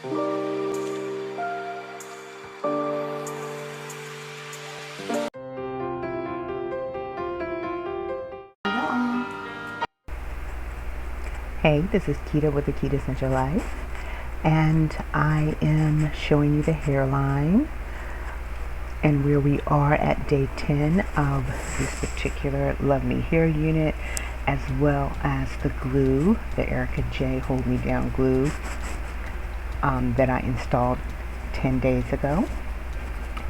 Hey, this is Quita with the Quitassential Life, and I am showing you the hairline and where we are at day 10 of this particular Luvme hair unit, as well as the glue, the Ericka J Hold Me Down glue that I installed 10 days ago.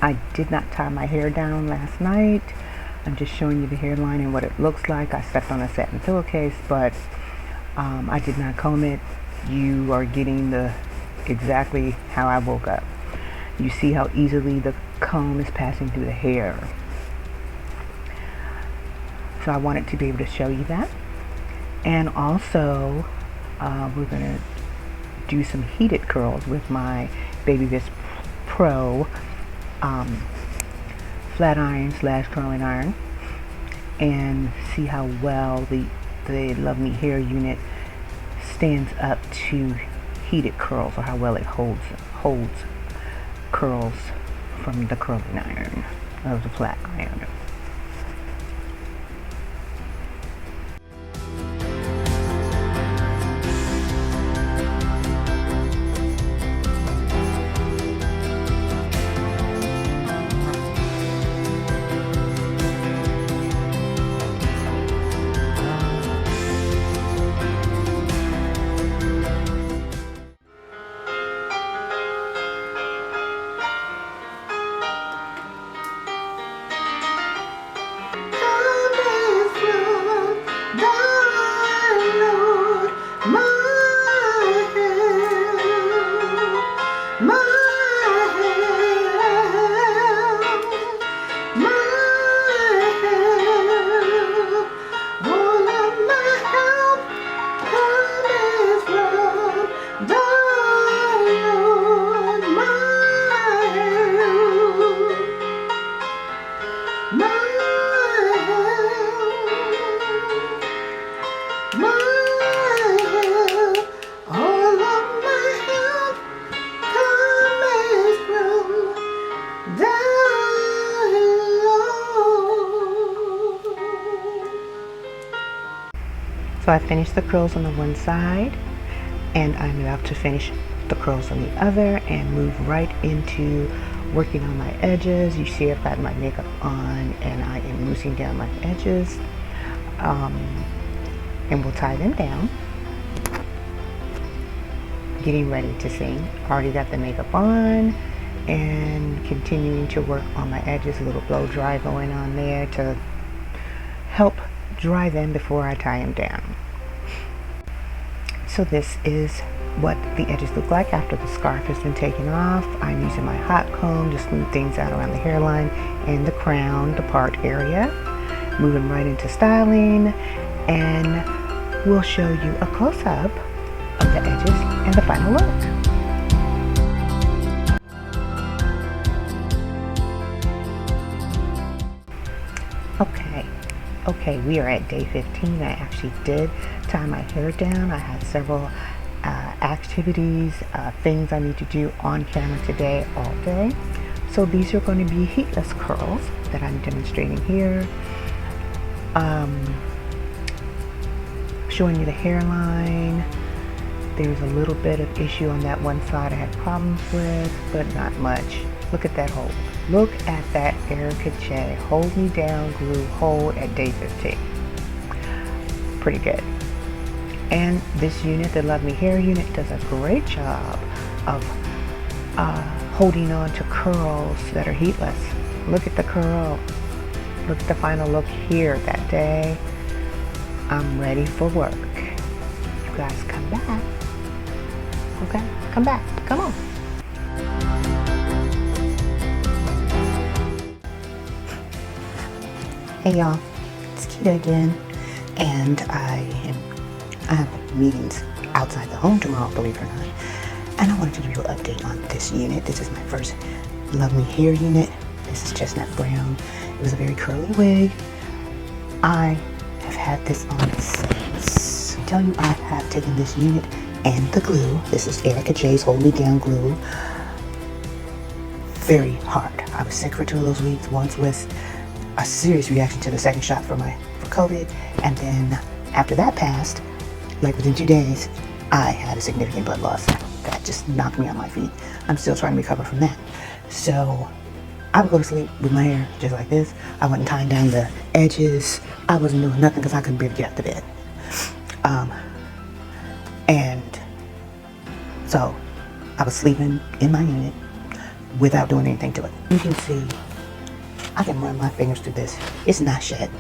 I did not tie my hair down last night. I'm just showing you the hairline and what it looks like. I slept on a satin pillowcase, but I did not comb it. You are getting the exactly how I woke up. You see how easily the comb is passing through the hair. So I wanted to be able to show you that. And also, we're going to do some heated curls with my Baby Vis Pro flat iron / curling iron, and see how well the Luvme hair unit stands up to heated curls, or how well it holds curls from the curling iron of the flat iron. So I finished the curls on the one side, and I'm about to finish the curls on the other and move right into working on my edges. You see I've got my makeup on and I am loosening down my edges, and we'll tie them down. Getting ready to sing. Already got the makeup on and continuing to work on my edges. A little blow dry going on there to help dry them before I tie them down. So this is what the edges look like after the scarf has been taken off. I'm using my hot comb to smooth things out around the hairline and the crown, the part area. Moving right into styling, and we'll show you a close-up of the edges and the final look. Okay, we are at day 15. I actually did tie my hair down. I had several activities, things I need to do on camera today, all day. So these are going to be heatless curls that I'm demonstrating here. Showing you the hairline. There's a little bit of issue on that one side I had problems with, but not much. Look at that hold. Look at that Ericka J Hold Me Down glue hold at day 15. Pretty good. And this unit, the Luvme hair unit, does a great job of holding on to curls that are heatless. Look at the curl. Look at the final look here that day. I'm ready for work. You guys come back. Okay? Come back. Come on. Hey y'all, it's Quita again, and I have meetings outside the home tomorrow, believe it or not, and I wanted to give you an update on this unit. This is my first Luvme hair unit. This is chestnut brown. It was a very curly wig. I have had this on since, I tell you, I have taken this unit and the glue. This is Ericka J's Hold Me Down glue. Very hard. I was sick for 2 of those weeks, once with a serious reaction to the second shot for COVID, and then after that passed, like within 2 days, I had a significant blood loss that just knocked me on my feet. I'm still trying to recover from that. So I would go to sleep with my hair just like this. I wasn't tying down the edges. I wasn't doing nothing because I couldn't barely get out of bed. And so I was sleeping in my unit without doing anything to it. You can see, I can run my fingers through this. It's not shedding.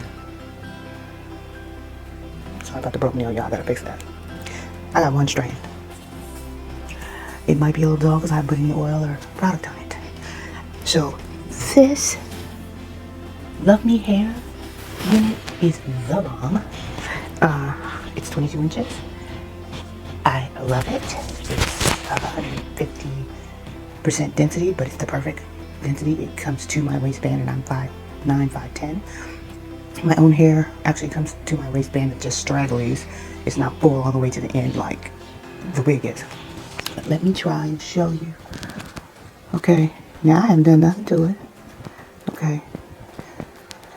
Sorry about the broken nail, y'all. I gotta fix that. I got one strand. It might be a little dull because I haven't put any oil or product on it. So this Luvme hair unit is the bomb. It's 22 inches. I love it. It's 150% density, but it's the perfect density. It comes to my waistband, and I'm 5'9", 5'10". My own hair actually comes to my waistband. It just straggles. It's not full all the way to the end like the wig is. But let me try and show you. Okay, now I haven't done nothing to it. Okay,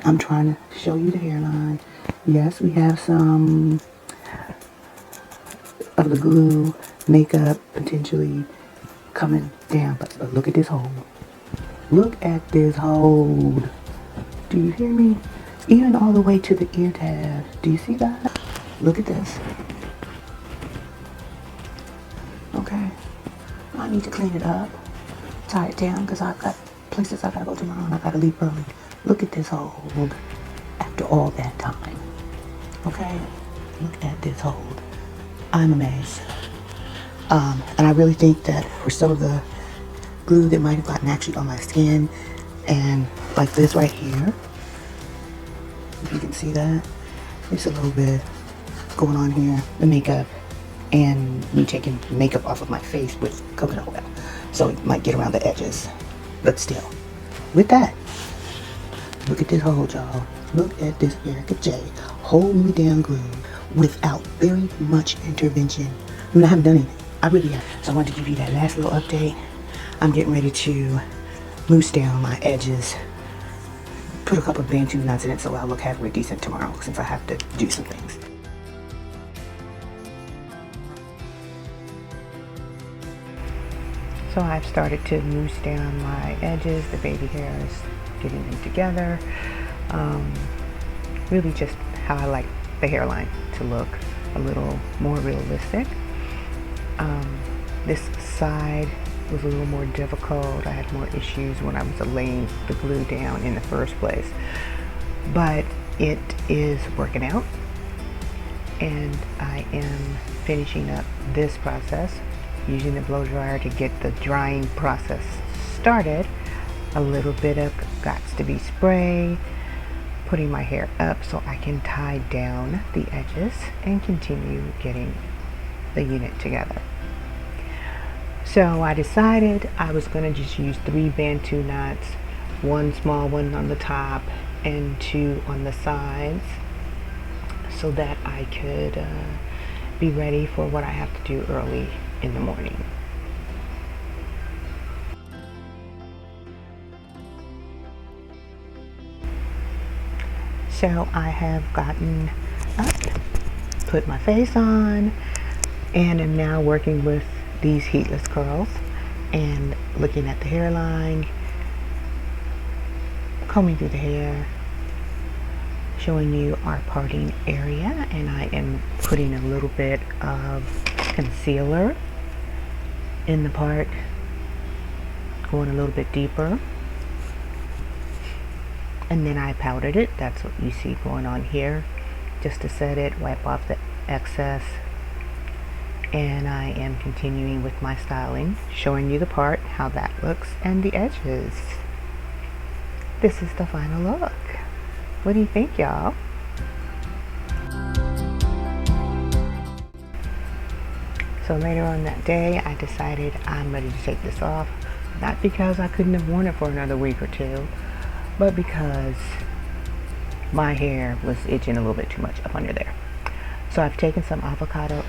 I'm trying to show you the hairline. Yes, we have some of the glue, makeup potentially coming down, but look at this hold. Look at this hold. Do you hear me? Even all the way to the ear tab. Do you see that? Look at this. Okay, I need to clean it up, tie it down, because I've got places I gotta go tomorrow and I gotta leave early. Look at this hold after all that time. Okay, look at this hold. I'm amazed. And I really think that for some of the glue that might have gotten actually on my skin, and like this right here, if you can see that, there's a little bit going on here, the makeup, and me taking makeup off of my face with coconut oil. So it might get around the edges, but still. With that, look at this hold, y'all. Look at this Ericka J Hold Me Down glue without very much intervention. I mean, I haven't done anything. I really haven't. So I wanted to give you that last little update. I'm getting ready to loose down my edges, put a couple of Bantu knots in it so I'll look halfway decent tomorrow, since I have to do some things. So I've started to loose down my edges. The baby hair is getting them together. Really just how I like the hairline to look a little more realistic. This side was a little more difficult. I had more issues when I was laying the glue down in the first place. But it is working out, and I am finishing up this process using the blow dryer to get the drying process started. A little bit of Gots to Be spray, putting my hair up so I can tie down the edges and continue getting the unit together. So I decided I was going to just use 3 Bantu knots, 1 small one on the top and 2 on the sides, so that I could be ready for what I have to do early in the morning. So I have gotten up, put my face on, and am now working with these heatless curls and looking at the hairline, combing through the hair, showing you our parting area, and I am putting a little bit of concealer in the part, going a little bit deeper, and then I powdered it. That's what you see going on here, just to set it, wipe off the excess. And I am continuing with my styling, showing you the part, how that looks, and the edges. This is the final look. What do you think, y'all? So later on that day, I decided I'm ready to take this off. Not because I couldn't have worn it for another week or two, but because my hair was itching a little bit too much up under there. So I've taken some avocado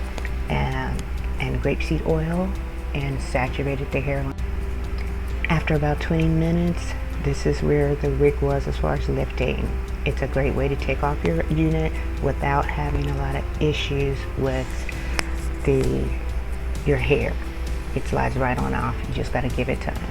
and and grapeseed oil and saturated the hairline. After about 20 minutes, this is where the wig was as far as lifting. It's a great way to take off your unit without having a lot of issues with your hair. It slides right on off. You just got to give it time.